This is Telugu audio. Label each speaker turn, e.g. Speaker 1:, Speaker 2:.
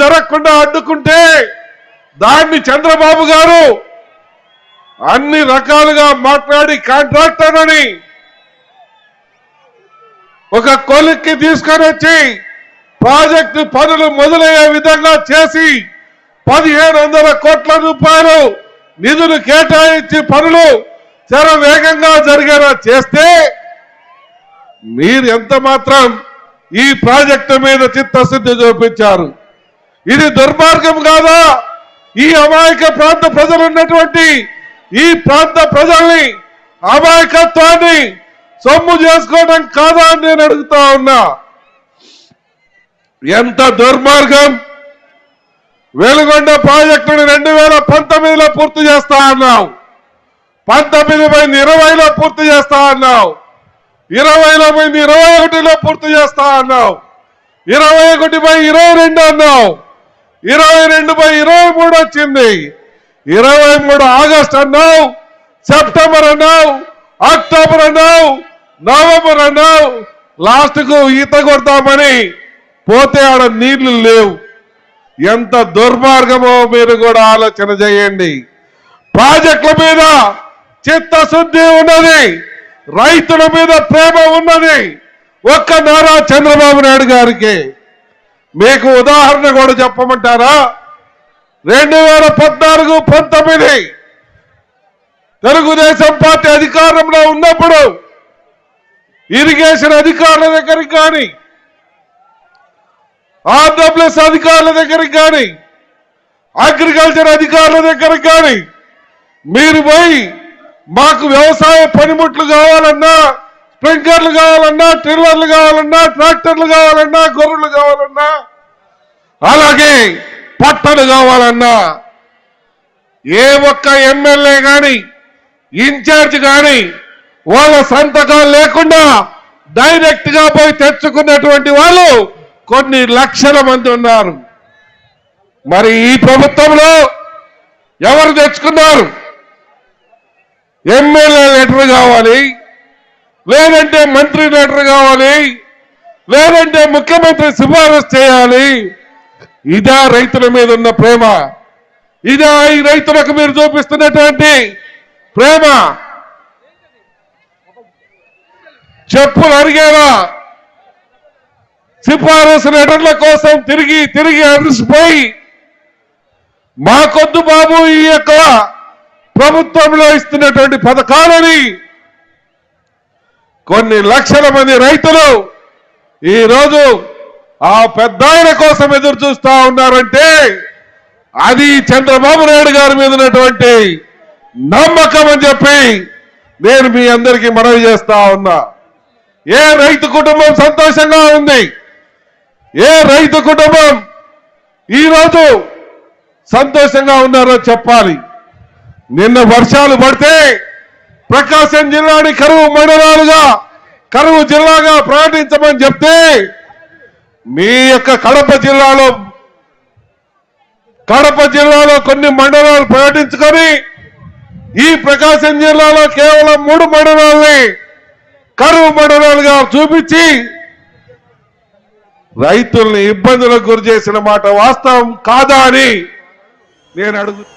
Speaker 1: జరగకుండా అడ్డుకుంటే దాన్ని చంద్రబాబు గారు అన్ని రకాలుగా మాట్లాడి కాంట్రాక్టర్ అని ఒక కొలిక్కి తీసుకొని వచ్చి ప్రాజెక్టు పనులు మొదలయ్యే విధంగా చేసి 1700 కోట్ల రూపాయలు నిధులు కేటాయించి పనులు చాలా వేగంగా జరిగేలా చేస్తే మీరు ఎంత మాత్రం ఈ ప్రాజెక్టు మీద చిత్తశుద్ధి చూపించారు. ఇది దుర్మార్గం కాదా? ఈ అమాయక ప్రాంత ప్రజలు ఉన్నటువంటి ఈ ప్రాంత ప్రజల్ని అమాయకత్వాన్ని సొమ్ము చేసుకోవడం కాదా అని నేను అడుగుతా ఉన్నా. ఎంత దుర్మార్గం! వెలుగొండ ప్రాజెక్టును 2019లో పూర్తి చేస్తా అన్నావు, 19/20లో పూర్తి చేస్తా అన్నావు, 20/21లో పూర్తి చేస్తా అన్నావు, 21/22 అన్నావు, 22/23 వచ్చింది, 23 ఆగస్టు అన్నావు, సెప్టెంబర్ అన్నావు, అక్టోబర్ అన్నావు, నవంబర్ అన్నావు, లాస్ట్కు ఈత కొడతామని పోతే ఆడ నీళ్లు లేవు. ఎంత దుర్మార్గమో మీరు కూడా ఆలోచన చేయండి. ప్రాజెక్టుల మీద చిత్తశుద్ధి ఉన్నది, రైతుల మీద ప్రేమ ఉన్నది ఒక్క నారా చంద్రబాబు నాయుడు గారికి. మీకు ఉదాహరణ కూడా చెప్పమంటారా? 2014-19 తెలుగుదేశం పార్టీ అధికారంలో ఉన్నప్పుడు ఇరిగేషన్ అధికారుల దగ్గరికి కానీ, ఆర్డబ్ల్యూఎస్ అధికారుల దగ్గరికి కానీ, అగ్రికల్చర్ అధికారుల దగ్గరికి కానీ మీరు పోయి మాకు వ్యవసాయ పనిముట్లు కావాలన్నా, స్ప్రింక్లర్లు కావాలన్నా, టిల్లర్లు కావాలన్నా, ట్రాక్టర్లు కావాలన్నా, గొర్రెలు కావాలన్నా, అలాగే పట్టలు కావాలన్నా ఏ ఒక్క ఎమ్మెల్యే కానీ ఇన్ఛార్జ్ కానీ వాళ్ళ సంతకాలు లేకుండా డైరెక్ట్ గా పోయి తెచ్చుకున్నటువంటి వాళ్ళు కొన్ని లక్షల మంది ఉన్నారు. మరి ఈ ప్రభుత్వంలో ఎవరు తెచ్చుకున్నారు? ఎమ్మెల్యే లెటర్ కావాలి, లేదంటే మంత్రి లెటర్ కావాలి, లేదంటే ముఖ్యమంత్రి సిఫారసు చేయాలి. ఇదా రైతుల మీద ఉన్న ప్రేమ? ఇదా ఈ రైతులకు మీరు చూపిస్తున్నటువంటి ప్రేమ? చెప్పులు అరిగేలా సిఫారసు లెటర్ల కోసం తిరిగి తిరిగి అరిసిపోయి మాకొద్దు బాబు ఈ యొక్క ప్రభుత్వంలో ఇస్తున్నటువంటి పథకాలని కొన్ని లక్షల మంది రైతులు ఈరోజు ఆ పెద్దాయన కోసం ఎదురు చూస్తా ఉన్నారంటే అది చంద్రబాబు నాయుడు గారి మీద ఉన్నటువంటి నమ్మకం అని చెప్పి నేను మీ అందరికీ మనవి చేస్తా ఉన్నా. ఏ రైతు కుటుంబం సంతోషంగా ఉంది? ఏ రైతు కుటుంబం ఈరోజు సంతోషంగా ఉన్నారో చెప్పాలి. నిన్న వర్షాలు పడితే ప్రకాశం జిల్లాని కరువు జిల్లాగా ప్రకటించమని చెప్తే మీ యొక్క కడప జిల్లాలో కొన్ని మండలాలు ప్రకటించుకొని ఈ ప్రకాశం జిల్లాలో కేవలం 3 మండలాల్ని కరువు మండలాలుగా చూపించి రైతుల్ని ఇబ్బందులకు గురి చేసిన మాట వాస్తవం కాదా అని నేను అడుగుతాను.